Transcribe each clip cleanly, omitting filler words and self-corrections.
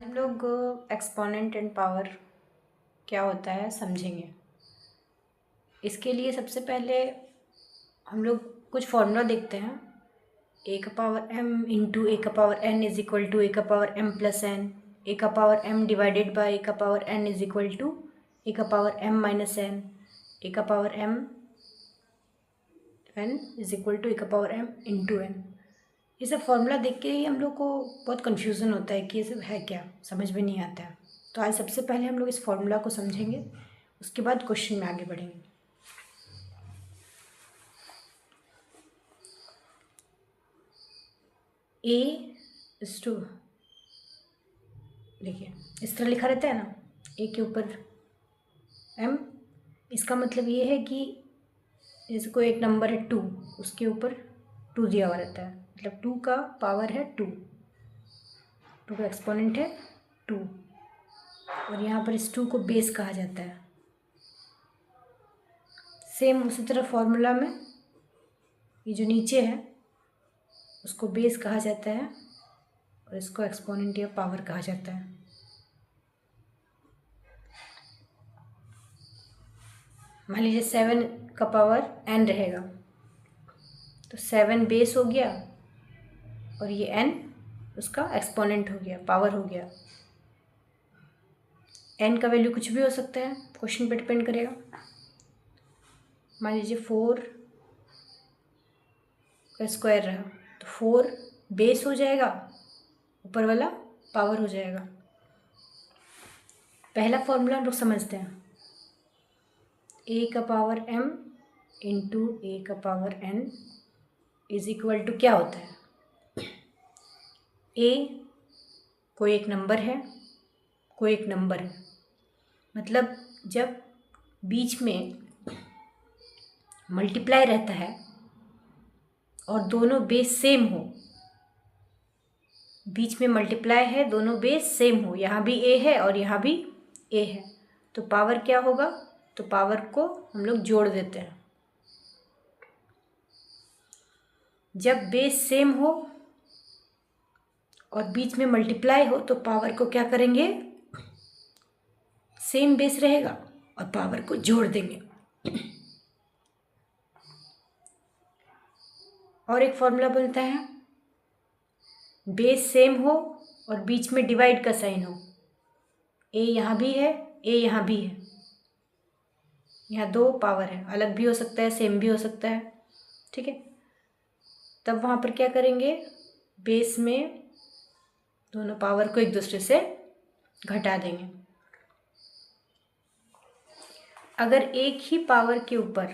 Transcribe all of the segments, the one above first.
हम लोग exponent and power क्या होता है समझेंगे। इसके लिए सबसे पहले हम लोग कुछ फॉर्मूला देखते हैं। ए का पावर m इंटू ए का power n is equal to a का power m plus n, a का power m divided by a का power n is equal to a का power m minus n, a का power m n is equal to a का power m into n। ये सब formula देख के ही हम लोग को बहुत कन्फ्यूज़न होता है कि ये सब है क्या, समझ में नहीं आता है। तो आज सबसे पहले हम लोग इस फॉर्मूला को समझेंगे, उसके बाद क्वेश्चन में आगे बढ़ेंगे। ए इज टू, देखिए इस तरह लिखा रहता है ना, ए के ऊपर m। इसका मतलब ये है कि जैसे कोई एक नंबर है 2, उसके ऊपर 2 दिया हुआ रहता है, मतलब 2 का पावर है 2, 2 का एक्सपोनेंट है 2, और यहाँ पर इस 2 को बेस कहा जाता है। सेम उसी तरह फॉर्मूला में ये जो नीचे है उसको बेस कहा जाता है और इसको एक्सपोनेंट या पावर कहा जाता है। मान लीजिए 7 का पावर n रहेगा, तो 7 बेस हो गया और ये n उसका एक्सपोनेंट हो गया, पावर हो गया। n का वैल्यू कुछ भी हो सकता है, क्वेश्चन पे डिपेंड करेगा। मान लीजिए 4 का स्क्वायर रहा, तो 4 बेस हो जाएगा, ऊपर वाला पावर हो जाएगा। पहला फॉर्मूला हम लोग समझते हैं। ए का पावर m इंटू ए का power n is equal to क्या होता है। ए कोई एक नंबर है, कोई एक नंबर है, मतलब जब बीच में मल्टीप्लाई रहता है और दोनों बेस सेम हो, बीच में मल्टीप्लाई है, दोनों बेस सेम हो, यहाँ भी ए है और यहाँ भी ए है, तो पावर क्या होगा, तो पावर को हम लोग जोड़ देते हैं। जब बेस सेम हो और बीच में मल्टीप्लाई हो तो पावर को क्या करेंगे, सेम बेस रहेगा और पावर को जोड़ देंगे। और एक फॉर्मूला बनता है, बेस सेम हो और बीच में डिवाइड का साइन हो, ए यहाँ भी है, ए यहाँ भी है, यहाँ 2 पावर है, अलग भी हो सकता है, सेम भी हो सकता है, ठीक है। तब वहाँ पर क्या करेंगे, बेस में दोनों पावर को एक दूसरे से घटा देंगे। अगर एक ही पावर के ऊपर,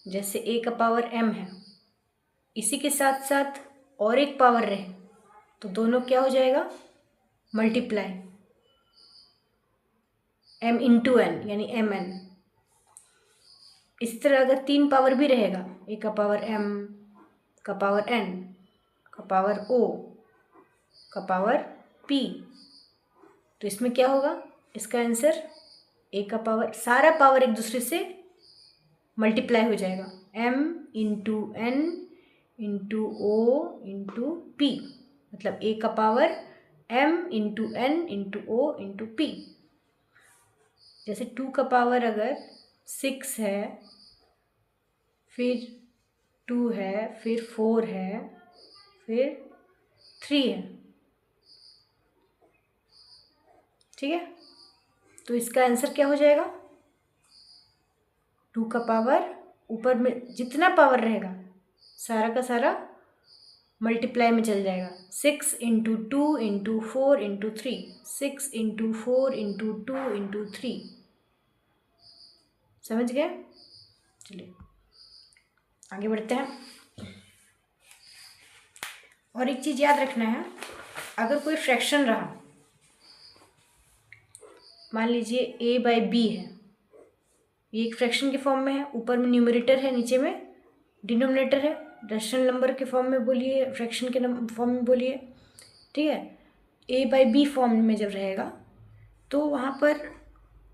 जैसे ए का पावर m है, इसी के साथ साथ और एक पावर रहे, तो दोनों क्या हो जाएगा, मल्टीप्लाई, m इंटू n यानी mn। इस तरह अगर 3 पावर भी रहेगा, ए का पावर m का पावर n का पावर o का पावर p, तो इसमें क्या होगा, इसका आंसर ए का पावर, सारा पावर एक दूसरे से मल्टीप्लाई हो जाएगा, m into n into o into p, मतलब ए का power m into n into o into p। जैसे 2 का पावर अगर 6 है, फिर 2 है, फिर 4 है, फिर 3 है, ठीक है। तो इसका आंसर क्या हो जाएगा, 2 का पावर ऊपर में जितना पावर रहेगा सारा का सारा मल्टीप्लाई में चल जाएगा, 6 into 2 into 4 into 3, 6 into 4 into 2 into 3। समझ गए, चलिए आगे बढ़ते हैं। और एक चीज़ याद रखना है, अगर कोई फ्रैक्शन रहा, मान लीजिए a बाई बी है, ये एक फ्रैक्शन के फॉर्म में है, ऊपर में न्यूमरेटर है, नीचे में डिनोमिनेटर है, रेशनल नंबर के फॉर्म में बोलिए, फ्रैक्शन के फॉर्म में बोलिए, ठीक है। a बाई बी फॉर्म में जब रहेगा तो वहाँ पर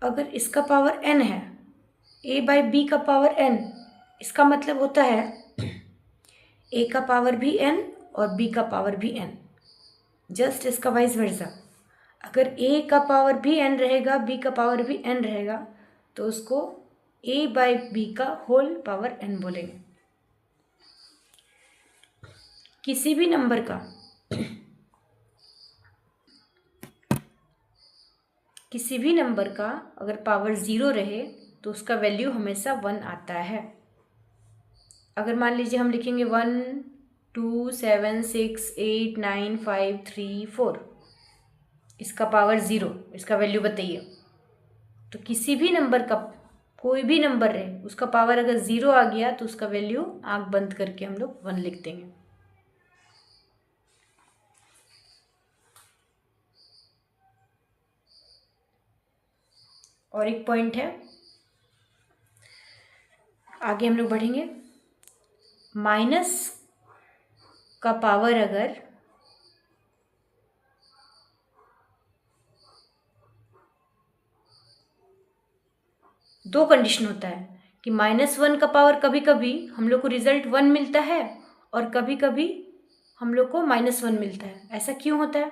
अगर इसका पावर n है, a बाई बी का पावर n, इसका मतलब होता है a का पावर भी n और b का पावर भी n। जस्ट इसका वाइस वर्सा। अगर a का पावर भी n रहेगा, b का पावर भी n रहेगा, तो उसको a बाई b का होल पावर n बोलेंगे। किसी भी नंबर का अगर पावर 0 रहे तो उसका वैल्यू हमेशा 1 आता है। अगर मान लीजिए हम लिखेंगे 1 2 7 6 8 9 5 3 4, इसका पावर 0, इसका वैल्यू बताइए। तो किसी भी नंबर का, कोई भी नंबर रहे, उसका पावर अगर 0 आ गया तो उसका वैल्यू आंख बंद करके हम लोग 1 लिख देंगे। और एक पॉइंट है, आगे हम लोग बढ़ेंगे। माइनस का पावर अगर दो कंडीशन होता है कि -1 का पावर कभी कभी हम लोग को रिजल्ट 1 मिलता है और कभी कभी हम लोग को -1 मिलता है। ऐसा क्यों होता है?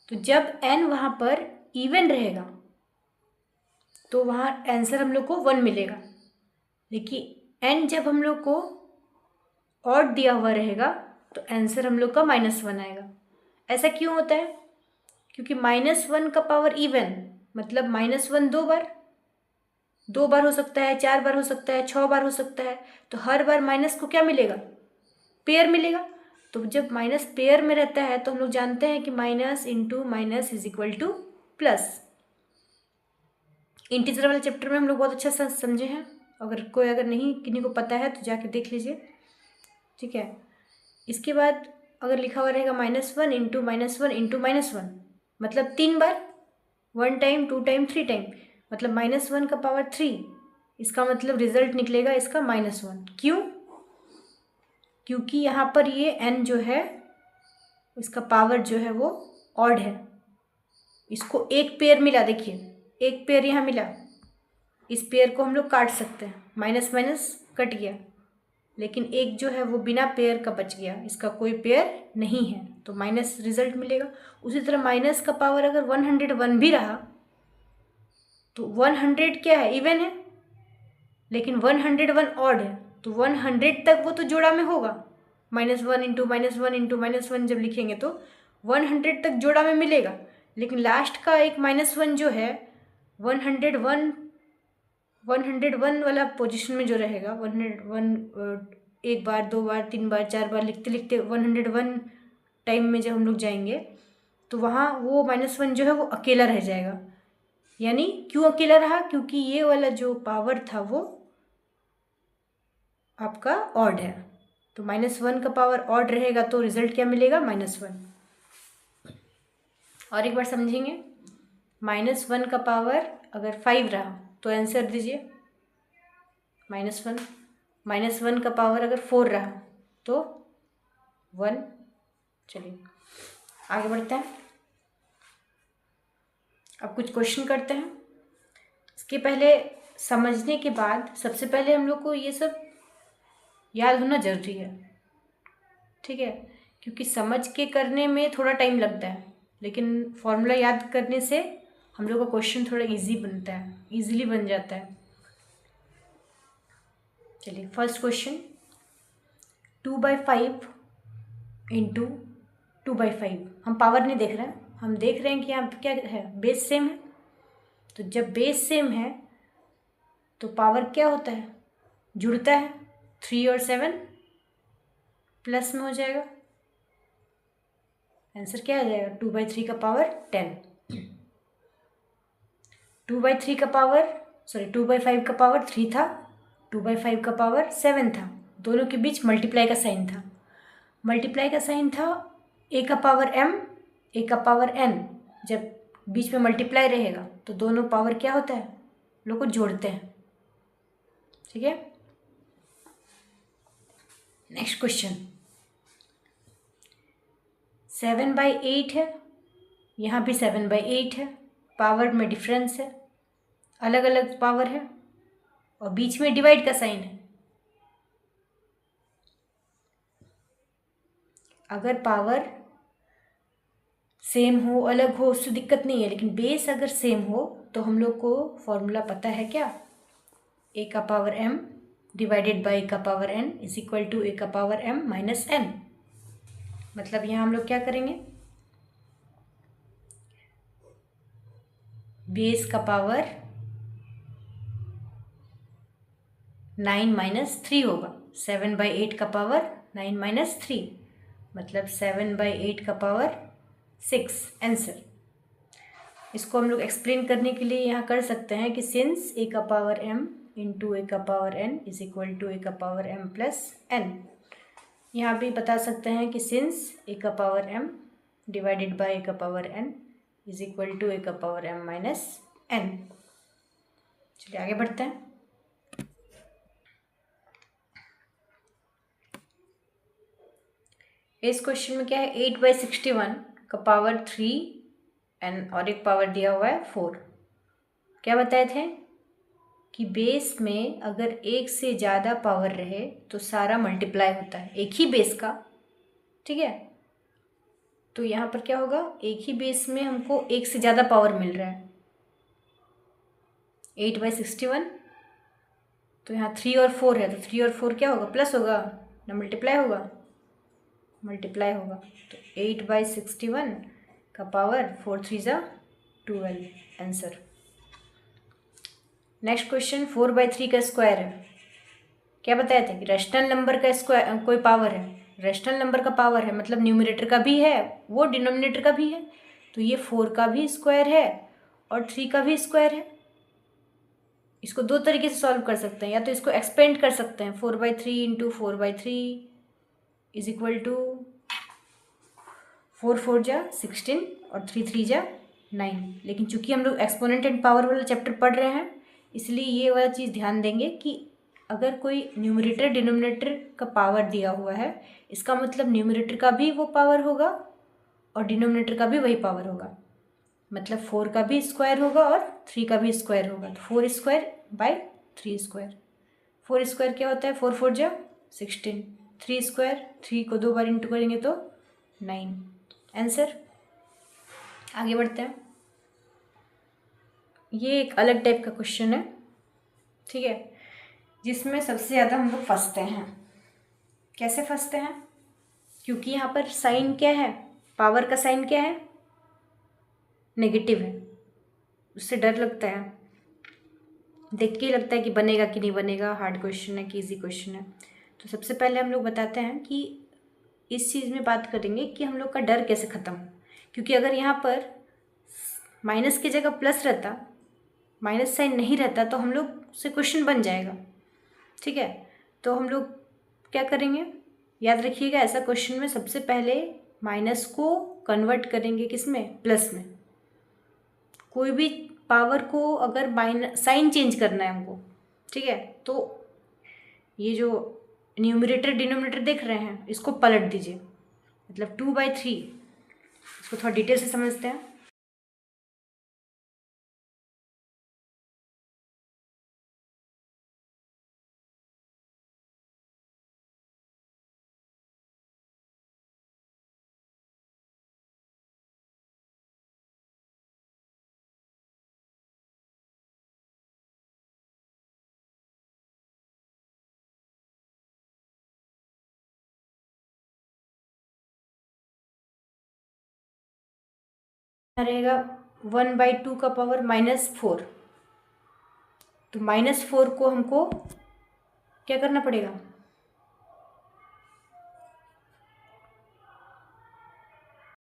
तो जब n वहाँ पर इवन रहेगा तो वहाँ आंसर हम लोग को 1 मिलेगा, लेकिन n जब हम लोग को ऑड दिया हुआ रहेगा तो आंसर हम लोग का -1 आएगा। ऐसा क्यों होता है? क्योंकि -1 का पावर इवन मतलब -1 दो बार हो सकता है, 4 बार हो सकता है, 6 बार हो सकता है। तो हर बार माइनस को क्या मिलेगा? पेयर मिलेगा। तो जब माइनस पेयर में रहता है तो हम लोग जानते हैं कि minus into minus is equal two plus. Integer वाले चैप्टर में हम लोग बहुत अच्छा सा समझे हैं। अगर नहीं किन्हीं को पता है तो जाके देख लीजिए, ठीक है। इसके बाद अगर लिखा हुआ रहेगा -1 इंटू -1 इंटू -1, मतलब 3 बार, 1 टाइम 2 टाइम 3 टाइम, मतलब -1 का पावर 3। इसका मतलब रिजल्ट निकलेगा इसका -1। क्यों? क्योंकि यहाँ पर ये n जो है इसका पावर जो है वो ऑड है। इसको एक पेयर मिला, देखिए एक पेयर यहाँ मिला, इस पेयर को हम लोग काट सकते हैं, माइनस माइनस कट गया, लेकिन एक जो है वो बिना पेयर का बच गया, इसका कोई पेयर नहीं है तो माइनस रिजल्ट मिलेगा। उसी तरह माइनस का पावर अगर 101 भी रहा तो 100 क्या है? इवन है, लेकिन 101 ऑड है, तो 100 तक वो तो जोड़ा में होगा। -1 इंटू -1 इंटू -1 जब लिखेंगे तो 100 तक जोड़ा में मिलेगा, लेकिन लास्ट का एक -1 जो है 101 वाला पोजीशन में जो रहेगा, 101 एक बार, 2 बार, 3 बार, 4 बार लिखते लिखते 101 टाइम में जब हम लोग जाएंगे तो वहाँ वो -1 जो है वो अकेला रह जाएगा। यानी क्यों अकेला रहा? क्योंकि ये वाला जो पावर था वो आपका ऑड है, तो -1 का पावर ऑड रहेगा तो रिजल्ट क्या मिलेगा? -1। और एक बार समझेंगे, -1 का पावर अगर 5 रहा तो आंसर दीजिए -1। -1 का पावर अगर 4 रहा तो 1। चलिए आगे बढ़ते हैं, अब कुछ क्वेश्चन करते हैं। इसके पहले समझने के बाद सबसे पहले हम लोग को ये सब याद होना जरूरी है, ठीक है, क्योंकि समझ के करने में थोड़ा टाइम लगता है, लेकिन फॉर्मूला याद करने से हम लोग का क्वेश्चन थोड़ा इजी बनता है, इजीली बन जाता है। चलिए फर्स्ट क्वेश्चन, 2/5 इंटू 2/5। हम पावर नहीं देख रहे हैं, हम देख रहे हैं कि यहाँ क्या है, बेस सेम है। तो जब बेस सेम है तो पावर क्या होता है? जुड़ता है। 3 और 7 प्लस में हो जाएगा, आंसर क्या आ जाएगा? 2/3 का पावर 10। 2/3 का पावर 2/5 का पावर 3 था, 2/5 का पावर 7 था, दोनों के बीच मल्टीप्लाई का साइन था। मल्टीप्लाई का साइन था a का पावर m, a का पावर n। जब बीच में मल्टीप्लाई रहेगा तो दोनों पावर क्या होता है? लोग को जोड़ते हैं, ठीक है। नेक्स्ट क्वेश्चन, 7/8 है, यहाँ भी 7/8 है, पावर में डिफरेंस है, अलग अलग पावर है और बीच में डिवाइड का साइन है। अगर पावर सेम हो अलग हो उससे दिक्कत नहीं है, लेकिन बेस अगर सेम हो तो हम लोग को फॉर्मूला पता है क्या, ए का power m divided by a का power n is equal to a का पावर m माइनस n। मतलब यहाँ हम लोग क्या करेंगे, बेस का पावर 9 माइनस 3 होगा, 7/8 का पावर 9 माइनस 3 मतलब 7/8 का पावर 6 आंसर। इसको हम लोग एक्सप्लेन करने के लिए यहाँ कर सकते हैं कि सिंस ए का पावर m इंटू ए का power n is equal to a का पावर m प्लस n। यहाँ भी बता सकते हैं कि सिंस ए का power m divided by a का power n is equal to a का पावर m माइनस n। चलिए आगे बढ़ते हैं। इस क्वेश्चन में क्या है, 8/61 का पावर 3 एंड और एक पावर दिया हुआ है 4। क्या बताए थे कि बेस में अगर एक से ज़्यादा पावर रहे तो सारा मल्टीप्लाई होता है एक ही बेस का, ठीक है। तो यहाँ पर क्या होगा, एक ही बेस में हमको एक से ज़्यादा पावर मिल रहा है, 8/61। तो यहाँ 3 और 4 है, तो 3 और 4 क्या होगा, प्लस होगा ना मल्टीप्लाई होगा, मल्टीप्लाई होगा। तो 8/61 का पावर 4 3 ज़ा 12 आंसर। नेक्स्ट क्वेश्चन 4/3 का स्क्वायर है। क्या बताया था कि रेशनल नंबर का स्क्वायर कोई पावर है, रेशनल नंबर का पावर है मतलब न्यूमरेटर का भी है वो डिनोमिनेटर का भी है, तो ये 4 का भी स्क्वायर है और 3 का भी स्क्वायर है। इसको दो तरीके से सॉल्व कर सकते हैं, या तो इसको एक्सपेंड कर सकते हैं, 4/3 इंटू 4/3 इज इक्वल टू 4 4 जा 16 और 3 3 जा 9। लेकिन चूंकि हम लोग एक्सपोनेंट एंड पावर वाला चैप्टर पढ़ रहे हैं इसलिए ये वाला चीज़ ध्यान देंगे कि अगर कोई न्यूमरेटर डिनोमिनेटर का पावर दिया हुआ है इसका मतलब न्यूमरेटर का भी वो पावर होगा और डिनोमिनेटर का भी वही पावर होगा, मतलब 4 का भी स्क्वायर होगा और 3 का भी स्क्वायर होगा। तो 4 स्क्वायर बाई 3 स्क्वायर, 4 स्क्वायर क्या होता है, 4 4 जा 16, 3 स्क्वायर 3 को 2 बार इंटू करेंगे तो 9 आंसर। आगे बढ़ते हैं। ये एक अलग टाइप का क्वेश्चन है, ठीक है, जिसमें सबसे ज़्यादा हम लोग फंसते हैं। कैसे फंसते हैं, क्योंकि यहाँ पर साइन क्या है, पावर का साइन क्या है, नेगेटिव है, उससे डर लगता है, देख के ही लगता है कि बनेगा कि नहीं बनेगा, हार्ड क्वेश्चन है कि इजी क्वेश्चन है। तो सबसे पहले हम लोग बताते हैं कि इस चीज़ में बात करेंगे कि हम लोग का डर कैसे ख़त्म हो, क्योंकि अगर यहाँ पर माइनस की जगह प्लस रहता, माइनस साइन नहीं रहता तो हम लोग से क्वेश्चन बन जाएगा, ठीक है। तो हम लोग क्या करेंगे, याद रखिएगा ऐसा क्वेश्चन में सबसे पहले माइनस को कन्वर्ट करेंगे किस में, प्लस में। कोई भी पावर को अगर माइनस साइन चेंज करना है हमको, ठीक है, तो ये जो न्यूमरेटर डिनोमिनेटर देख रहे हैं इसको पलट दीजिए, मतलब 2/3। इसको थोड़ा डिटेल से समझते हैं। रहेगा 1/2 का पावर -4, तो -4 को हमको क्या करना पड़ेगा,